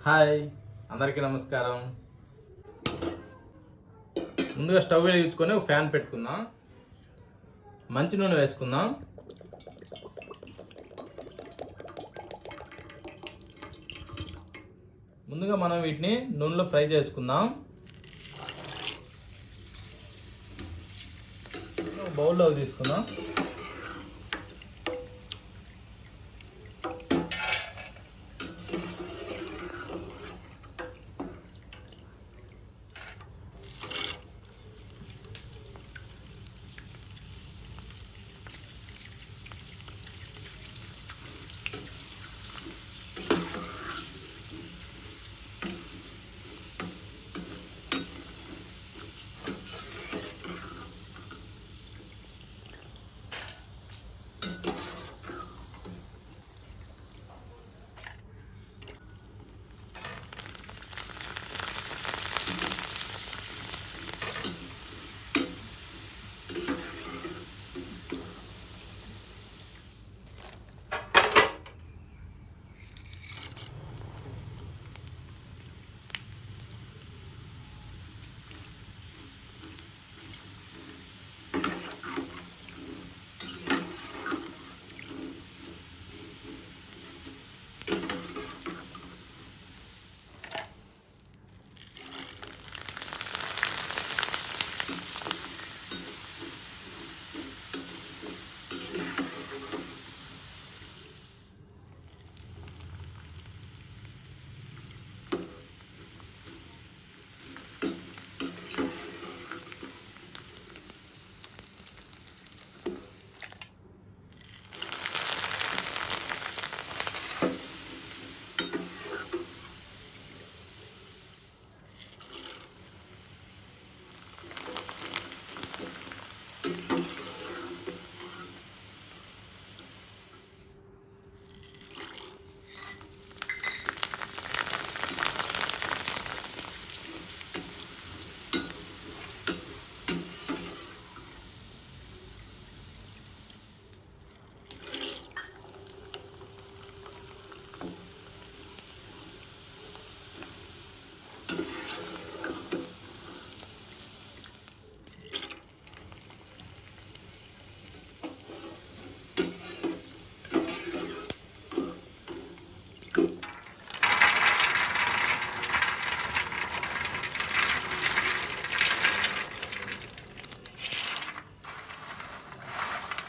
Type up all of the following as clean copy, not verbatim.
Hi అందరికీ నమస్కారం. ముందుగా స్టవ్ వెలిగించుకొని ఒక ఫ్యాన్ పెట్టుకుందాం. మంచి నూనె వేసుకుందాం. ముందుగా మనం వీటిని నూనెలో ఫ్రై చేసుకుందాం. బౌల్లోకి తీసుకుందాం.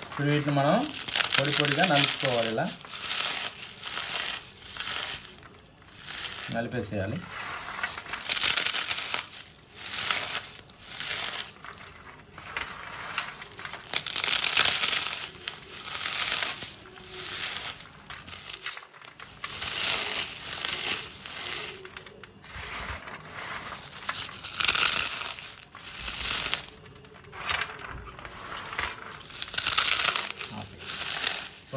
ఇప్పుడు వీటిని మనం పొడి పొడిగా నలుపుకోవాలి. ఇలా నలిపేసేయాలి.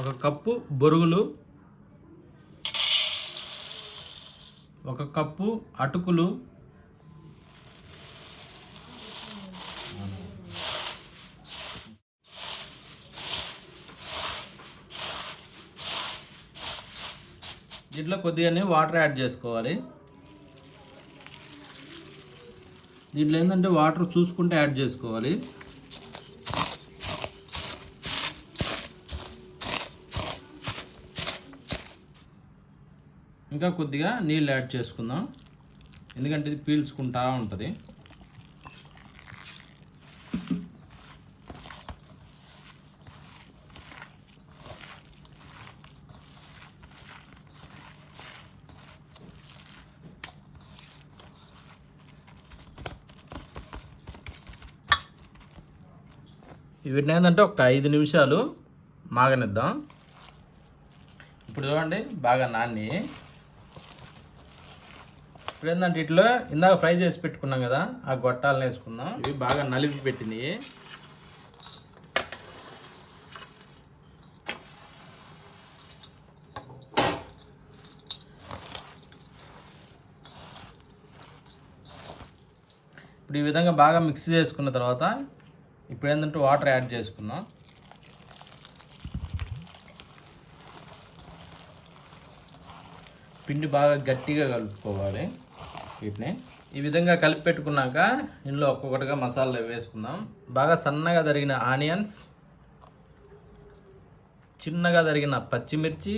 ఒక కప్పు బొరుగులు, ఒక కప్పు అటుకులు, దీంట్లో కొద్దిగానే వాటర్ యాడ్ చేసుకోవాలి. దీంట్లో ఏంటంటే వాటర్ చూసుకుంటే యాడ్ చేసుకోవాలి. ఇంకా కొద్దిగా నీళ్ళు యాడ్ చేసుకుందాం, ఎందుకంటే ఇది పీల్చుకుంటా ఉంటుంది. వీటిని ఏంటంటే ఒక 5 నిమిషాలు మాగనిద్దాం. ఇప్పుడు చూడండి, బాగా నాని. ఇప్పుడు ఏంటంటే ఇట్లా ఇందాక ఫ్రై చేసి పెట్టుకున్నాం కదా, ఆ గొట్టాలను వేసుకుందాం. ఇవి బాగా నలిపి పెట్టినవి. ఇప్పుడు ఈ విధంగా బాగా మిక్స్ చేసుకున్న తర్వాత ఇప్పుడు ఏంటంటే వాటర్ యాడ్ చేసుకుందాం. పిండి బాగా గట్టిగా కలుపుకోవాలి. వీటిని ఈ విధంగా కలిపి పెట్టుకున్నాక ఇందులో ఒక్కొక్కటిగా మసాలా వేసుకుందాం. బాగా సన్నగా తరిగిన ఆనియన్స్, చిన్నగా తరిగిన పచ్చిమిర్చి,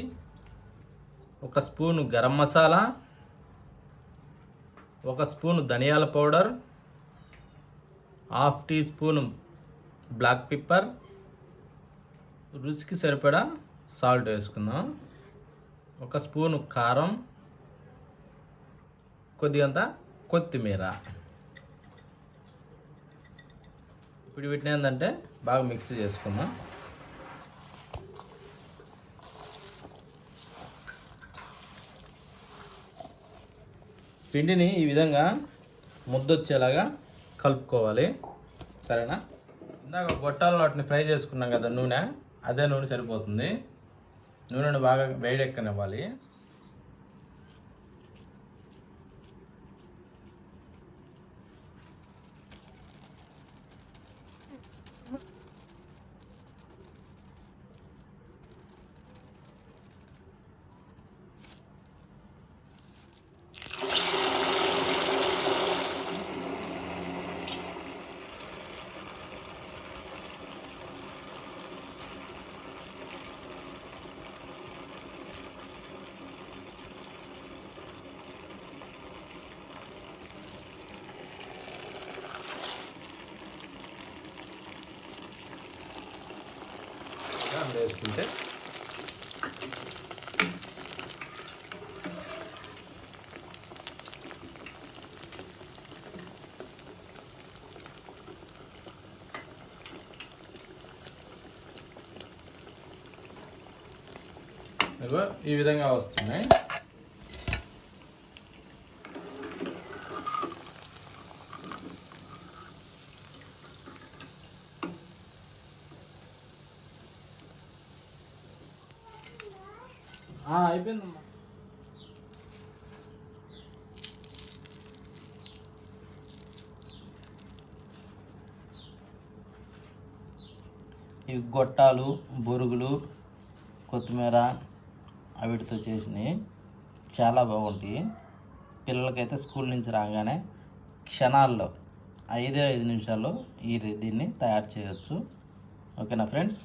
1 స్పూను గరం మసాలా, 1 స్పూను ధనియాల powder, 1/2 teaspoon black pepper, రుచికి సరిపడా సాల్ట్ వేసుకుందాం, 1 స్పూను కారం, కొద్దిగంత కొత్తిమీర. ఇప్పుడు వీటిని ఏంటంటే బాగా మిక్స్ చేసుకుందాం. పిండిని ఈ విధంగా ముద్దొచ్చేలాగా కలుపుకోవాలి. సరేనా? ఇందాక గొట్టాలను వాటిని ఫ్రై చేసుకున్నాం కదా, నూనె, అదే నూనె సరిపోతుంది. నూనెను బాగా వేడెక్కనివ్వాలి. వేసుకుంటే ఈ విధంగా వస్తున్నాయి. అయిపోయిందమ్మా. ఈ గొట్టాలు, బొరుగులు, కొత్తిమీర వీటితో చేసినవి చాలా బాగుంటాయి. పిల్లలకైతే స్కూల్ నుంచి రాగానే క్షణాల్లో 5 నిమిషాల్లో దీన్ని తయారు చేయవచ్చు. ఓకేనా ఫ్రెండ్స్?